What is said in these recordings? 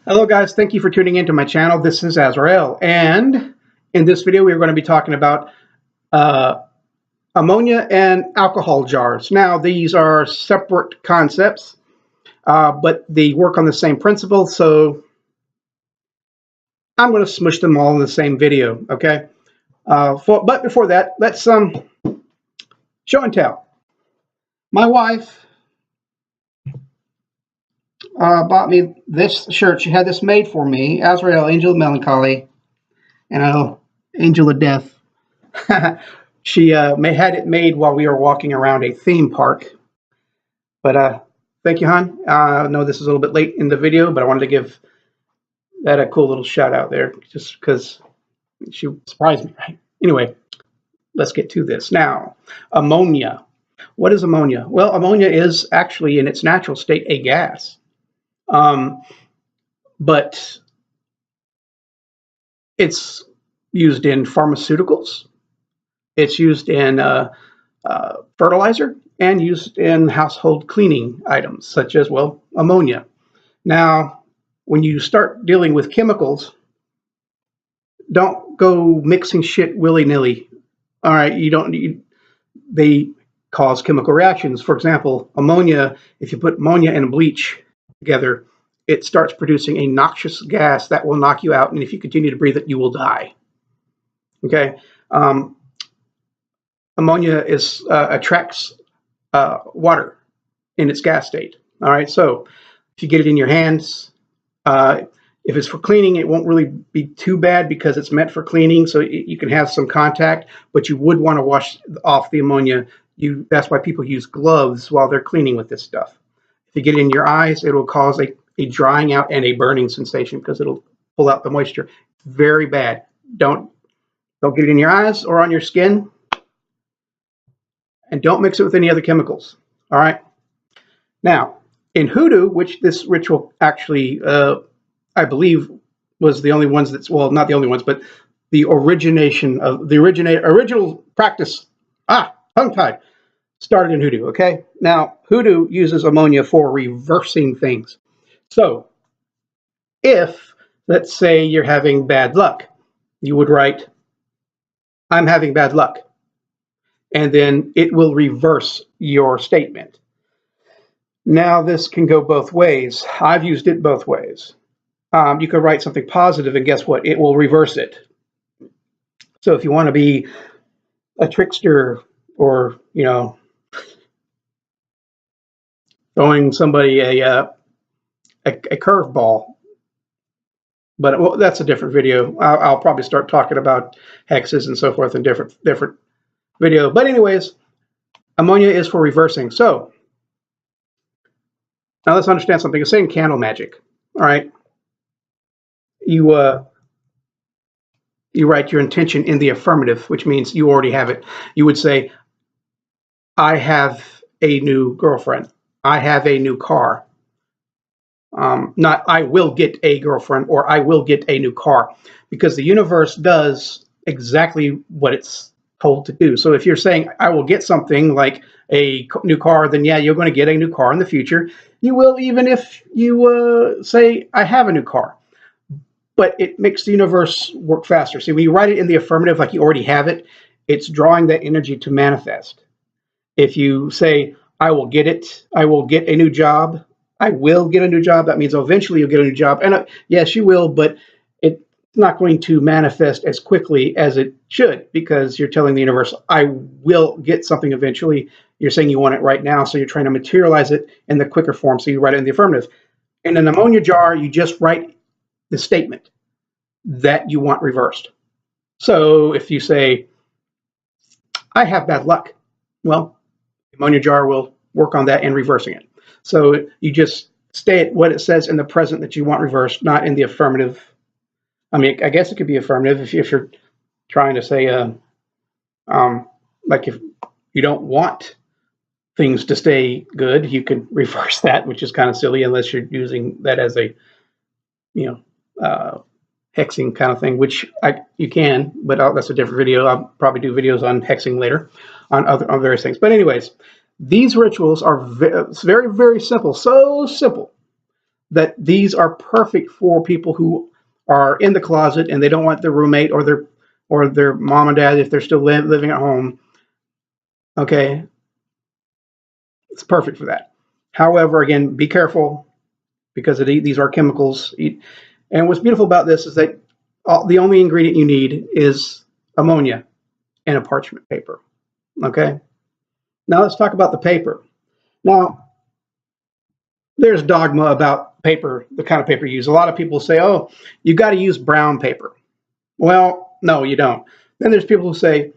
Hello guys, thank you for tuning into my channel. This is Azrael, and in this video we're going to be talking about ammonia and alcohol jars. Now these are separate concepts, but they work on the same principle, so I'm going to smush them all in the same video, okay? But before that, let's show and tell. My wife bought me this shirt. She had this made for me, Azrael, Angel of Melancholy, and Angel of Death. She had it made while we were walking around a theme park. But thank you, hon. I know this is a little bit late in the video, but I wanted to give that a cool little shout out there, just because she surprised me, right? Anyway, let's get to this. Now, ammonia. What is ammonia? Well, ammonia is actually, in its natural state, a gas. But it's used in pharmaceuticals, it's used in fertilizer, and used in household cleaning items, such as, well, ammonia. Now, when you start dealing with chemicals, don't go mixing shit willy-nilly. All right, they cause chemical reactions. For example, ammonia, if you put ammonia and bleach together, it starts producing a noxious gas that will knock you out, and if you continue to breathe it, you will die. Okay. Ammonia attracts water in its gas state. All right, so if you get it in your hands, if it's for cleaning, it won't really be too bad because it's meant for cleaning, so you can have some contact, but you would want to wash off the ammonia. That's why people use gloves while they're cleaning with this stuff. If you get it in your eyes, it will cause a drying out and a burning sensation because it'll pull out the moisture. Very bad. Don't get it in your eyes or on your skin, and don't mix it with any other chemicals. All right. Now, in hoodoo, which this ritual actually, I believe, was the only ones that's, well, not the only ones, but the original practice. Tongue-tied. Started in hoodoo. Okay. Now, hoodoo uses ammonia for reversing things. So, if, let's say, you're having bad luck, you would write, "I'm having bad luck," and then it will reverse your statement. Now, this can go both ways. I've used it both ways. You could write something positive, and guess what? It will reverse it. So if you want to be a trickster, or, throwing somebody a curveball, but well, that's a different video. I'll probably start talking about hexes and so forth in different video. But anyways, ammonia is for reversing. So now let's understand something. It's saying candle magic. All right. You write your intention in the affirmative, which means you already have it. You would say, "I have a new girlfriend. I have a new car." Not "I will get a girlfriend" or "I will get a new car," because the universe does exactly what it's told to do. So if you're saying "I will get something like a new car," then yeah, you're going to get a new car in the future. You will, even if you say "I have a new car." But it makes the universe work faster. See, when you write it in the affirmative, like you already have it, it's drawing that energy to manifest. If you say "I will get it," "I will get a new job," "I will get a new job," that means eventually you'll get a new job. And yes, you will, but it's not going to manifest as quickly as it should, because you're telling the universe, "I will get something eventually." You're saying you want it right now, so you're trying to materialize it in the quicker form, so you write it in the affirmative. In an ammonia jar, you just write the statement that you want reversed. So if you say, "I have bad luck," well, the ammonia jar will work on that and reversing it. So you just state what it says in the present that you want reversed, not in the affirmative. I mean, I guess it could be affirmative if you're trying to say, like, if you don't want things to stay good, you could reverse that, which is kind of silly unless you're using that as a, hexing kind of thing, which you can, but that's a different video. I'll probably do videos on hexing later, on various things. But anyways, these rituals are very, very simple. So simple that these are perfect for people who are in the closet and they don't want their roommate or their mom and dad, if they're still living at home. Okay, it's perfect for that. However, again, be careful because these are chemicals. And what's beautiful about this is that the only ingredient you need is ammonia and a parchment paper. Okay. Now let's talk about the paper. Now, there's dogma about paper, the kind of paper you use. A lot of people say, oh, you got to use brown paper. Well, no, you don't. Then there's people who say,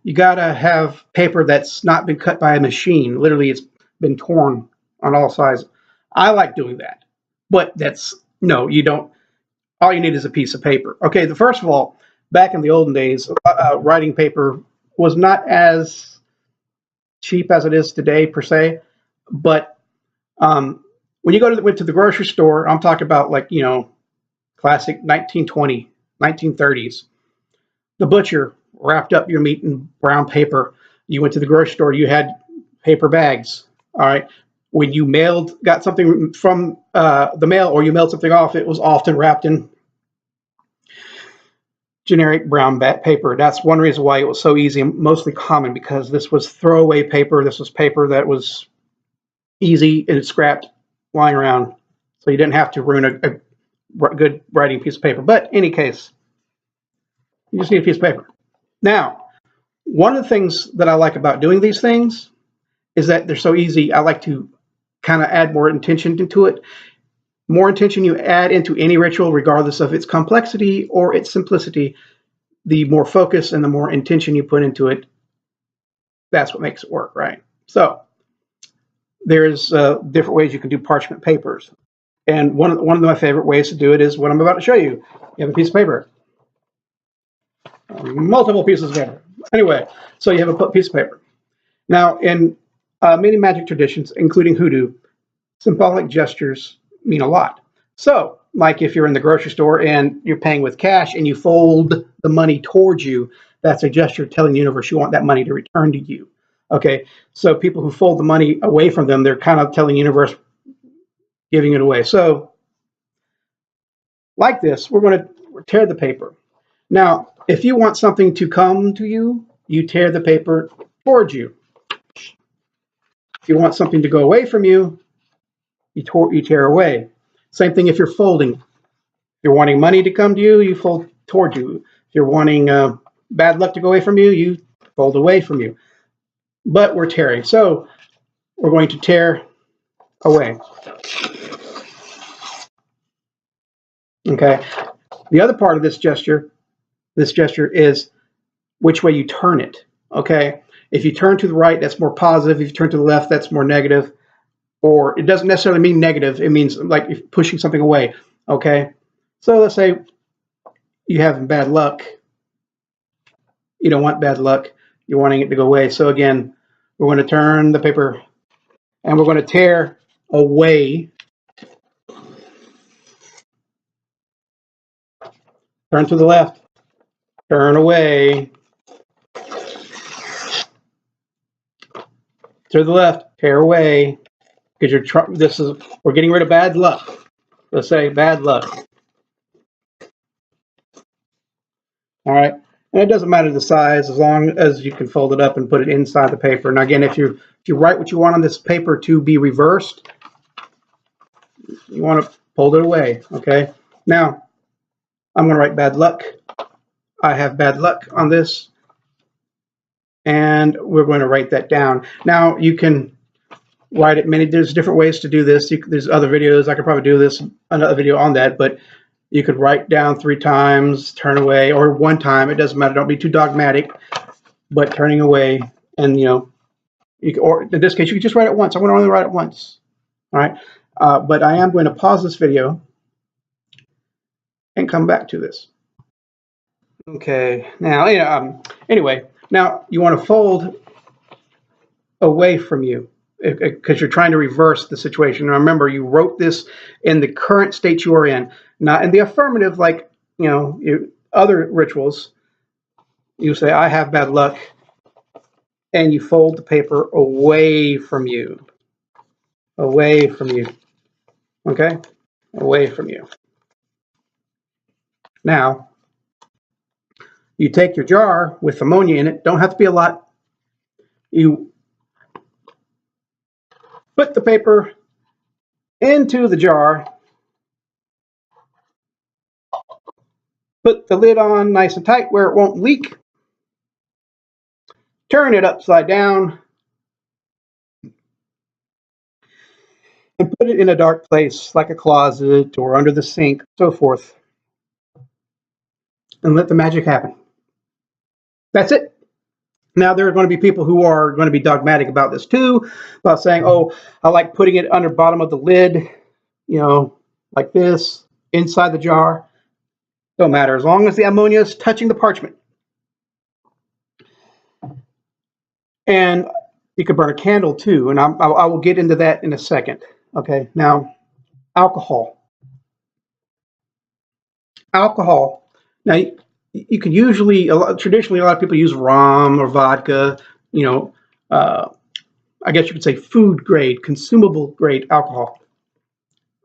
you got to have paper that's not been cut by a machine. Literally, it's been torn on all sides. I like doing that. But no, you don't. All you need is a piece of paper. Okay, first of all, back in the olden days, writing paper was not as cheap as it is today, per se. But when you went to the grocery store, I'm talking about like, classic 1920, 1930s. The butcher wrapped up your meat in brown paper. You went to the grocery store, you had paper bags. All right. When you got something from the mail or you mailed something off, it was often wrapped in generic brown paper. That's one reason why it was so easy and mostly common, because this was throwaway paper. This was paper that was easy and scrapped lying around. So you didn't have to ruin a good writing piece of paper. But in any case, you just need a piece of paper. Now, one of the things that I like about doing these things is that they're so easy. I like to kind of add more intention into it. More intention you add into any ritual, regardless of its complexity or its simplicity, the more focus and the more intention you put into it, that's what makes it work, right? So there's different ways you can do parchment papers. And one of my favorite ways to do it is what I'm about to show you. You have a piece of paper. Multiple pieces of paper. Anyway, so you have a piece of paper. Now, in many magic traditions, including hoodoo, symbolic gestures mean a lot. So, like if you're in the grocery store and you're paying with cash and you fold the money towards you, that's a gesture telling the universe you want that money to return to you. Okay, so people who fold the money away from them, they're kind of telling the universe, giving it away. So, like this, we're going to tear the paper. Now, if you want something to come to you, you tear the paper towards you. If you want something to go away from you, you tear away. Same thing if you're folding. If you're wanting money to come to you, you fold toward you. If you're wanting bad luck to go away from you, you fold away from you. But we're tearing. So we're going to tear away. Okay. The other part of this gesture is which way you turn it. Okay. If you turn to the right, that's more positive. If you turn to the left, that's more negative. Or it doesn't necessarily mean negative. It means like you're pushing something away. Okay. So let's say you have bad luck. You don't want bad luck. You're wanting it to go away. So again, we're going to turn the paper and we're going to tear away. Turn to the left. Turn away. To the left. Tear away. Because we're getting rid of bad luck. Let's say bad luck. All right. And it doesn't matter the size as long as you can fold it up and put it inside the paper. Now again, if you write what you want on this paper to be reversed, you want to fold it away. Okay. Now I'm going to write bad luck. I have bad luck on this. And we're going to write that down. Now you can write it there's different ways to do this. There's other videos. I could probably do another video on that, but you could write down 3 times, turn away, or 1 time. It doesn't matter. Don't be too dogmatic, but turning away. And, or in this case, you could just write it once. I'm going to only write it once. All right. But I am going to pause this video and come back to this. Okay. Now, anyway, now you want to fold away from you, because you're trying to reverse the situation. Now remember, you wrote this in the current state you are in, not in the affirmative, like, other rituals. You say, I have bad luck, and you fold the paper away from you. Away from you. Okay, away from you. Now, you take your jar with ammonia in it, don't have to be a lot. You put the paper into the jar, put the lid on nice and tight where it won't leak, turn it upside down, and put it in a dark place like a closet or under the sink, so forth, and let the magic happen. That's it. Now, there are going to be people who are going to be dogmatic about this too, about saying, oh, I like putting it under bottom of the lid, like this, inside the jar. Don't matter. As long as the ammonia is touching the parchment. And you could burn a candle too, and I will get into that in a second. Okay, now, alcohol. Alcohol. Now, you can usually, traditionally, a lot of people use rum or vodka, you know, uh, I guess you could say food grade, consumable grade alcohol.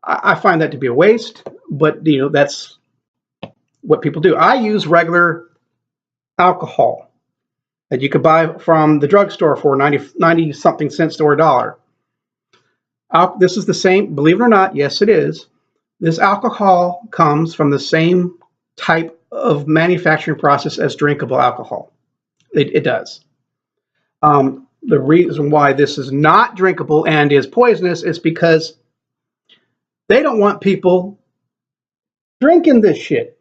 I find that to be a waste, but that's what people do. I use regular alcohol that you could buy from the drugstore for 90 something cents or a dollar. This is the same, believe it or not, yes, it is. This alcohol comes from the same type of manufacturing process as drinkable alcohol. It does. The reason why this is not drinkable and is poisonous is because they don't want people drinking this shit.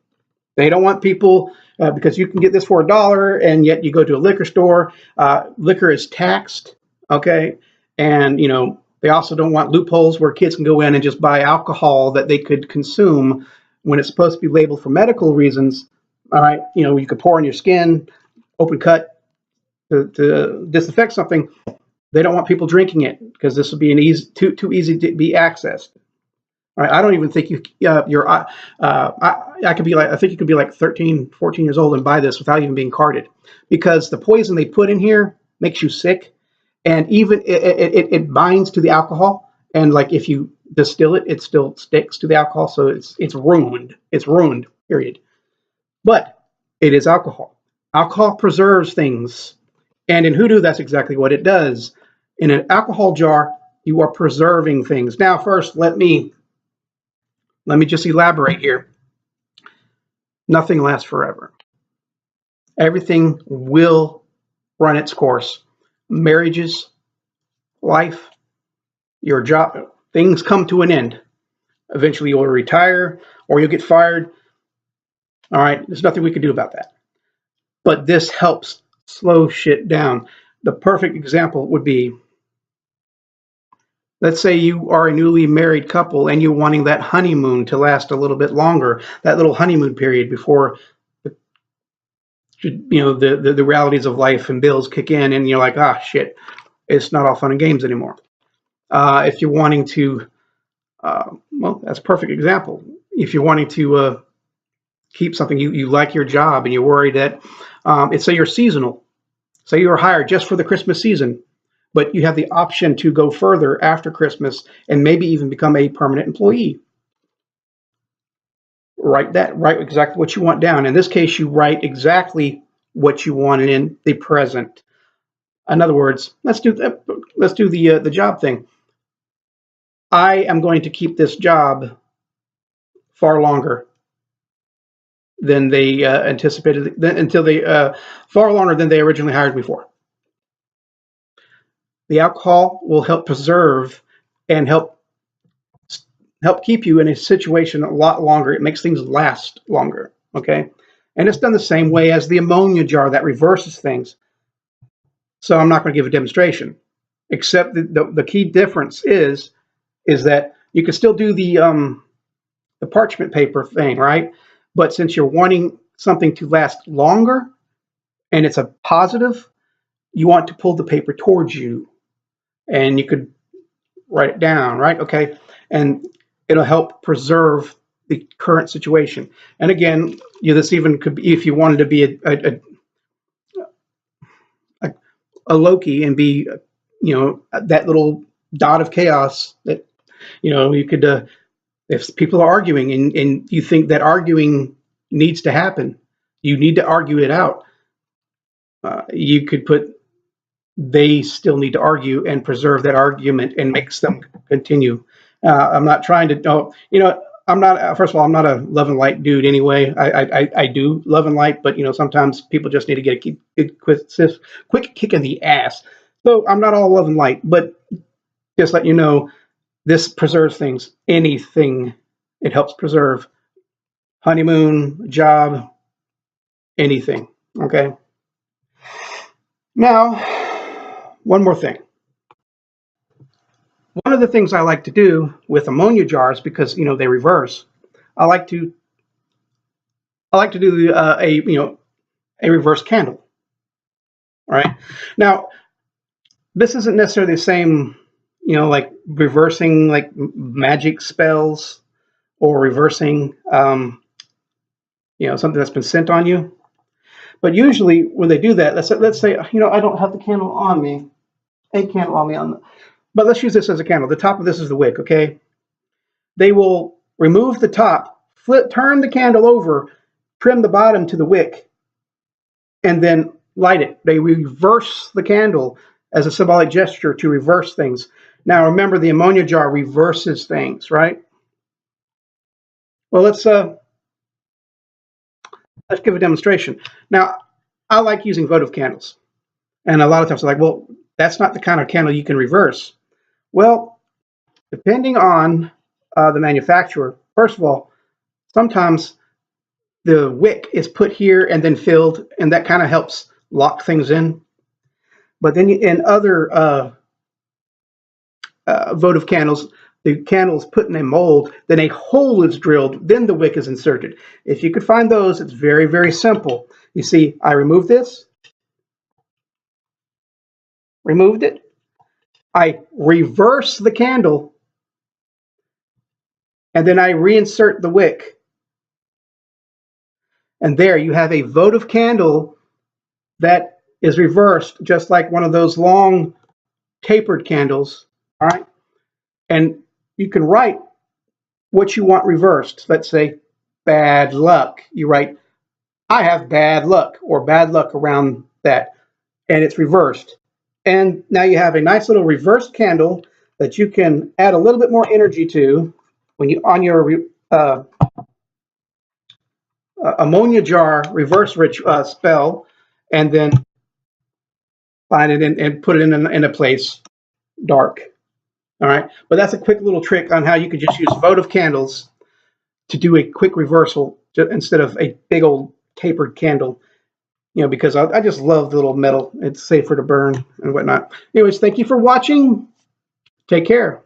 They don't want people because you can get this for a dollar, and yet you go to a liquor store. Liquor is taxed, okay, and they also don't want loopholes where kids can go in and just buy alcohol that they could consume when it's supposed to be labeled for medical reasons. All right, you could pour on your skin, open cut to disinfect something. They don't want people drinking it because this would be too easy to be accessed. All right, I don't even think I could be like, I think you could be like 13, 14 years old and buy this without even being carded, because the poison they put in here makes you sick, and even it binds to the alcohol, and like if you distill it, it still sticks to the alcohol, so it's ruined. It's ruined. Period. But it is alcohol. Alcohol preserves things, and in hoodoo, that's exactly what it does. In an alcohol jar, you are preserving things. Now, first, let me just elaborate here. Nothing lasts forever. Everything will run its course. Marriages, life, your job, things come to an end. Eventually, you'll retire or you'll get fired. All right, there's nothing we can do about that. But this helps slow shit down. The perfect example would be, let's say you are a newly married couple and you're wanting that honeymoon to last a little bit longer, that little honeymoon period before the realities of life and bills kick in, and you're like, ah, shit, it's not all fun and games anymore. If you're wanting to, well, that's a perfect example. If you're wanting to keep something, you like your job and you're worried that, say you're seasonal, say you're hired just for the Christmas season, but you have the option to go further after Christmas and maybe even become a permanent employee. Write exactly what you want down. In this case, you write exactly what you want in the present. In other words, let's do the job thing. I am going to keep this job far longer than they anticipated, until they far longer than they originally hired me for. The alcohol will help preserve and help keep you in a situation a lot longer. It makes things last longer. Okay, and it's done the same way as the ammonia jar that reverses things. So I'm not going to give a demonstration, except the key difference is that you can still do the parchment paper thing, right? But since you're wanting something to last longer and it's a positive, you want to pull the paper towards you, and you could write it down, right? Okay, and it'll help preserve the current situation. And again, this even could be if you wanted to be a Loki and be, that little dot of chaos that you could If people are arguing and you think that arguing needs to happen, you need to argue it out. You could put they still need to argue and preserve that argument and makes them continue. I'm not trying to, oh, I'm not, first of all, I'm not a love and light dude anyway. I do love and light, but, sometimes people just need to get a quick kick in the ass. So I'm not all love and light, but just let you know, this preserves things, anything. It helps preserve honeymoon, job, anything. Okay. Now, one more thing. One of the things I like to do with ammonia jars, because they reverse, I like to do a reverse candle. All right. Now, this isn't necessarily the same, like reversing like magic spells or reversing, something that's been sent on you. But usually when they do that, let's say I don't have the candle on me, a candle on me but let's use this as a candle. The top of this is the wick, okay? They will remove the top, turn the candle over, trim the bottom to the wick, and then light it. They reverse the candle as a symbolic gesture to reverse things. Now remember, the ammonia jar reverses things, right? Well, let's give a demonstration. Now, I like using votive candles. And a lot of times I'm like, well, that's not the kind of candle you can reverse. Well, depending on the manufacturer, first of all, sometimes the wick is put here and then filled, and that kind of helps lock things in. But then in other votive candles, the candle is put in a mold, then a hole is drilled, then the wick is inserted. If you could find those, it's very, very simple. You see, I removed this, removed it, I reverse the candle, and then I reinsert the wick. And there you have a votive candle that is reversed, just like one of those long tapered candles. All right. And you can write what you want reversed. Let's say bad luck. You write, I have bad luck, or bad luck around that. And it's reversed. And now you have a nice little reversed candle that you can add a little bit more energy to when you on your ammonia jar reverse spell, and then find it and put it in a place dark. All right, but that's a quick little trick on how you could just use votive candles to do a quick reversal instead of a big old tapered candle. Because I just love the little metal. It's safer to burn and whatnot. Anyways, thank you for watching. Take care.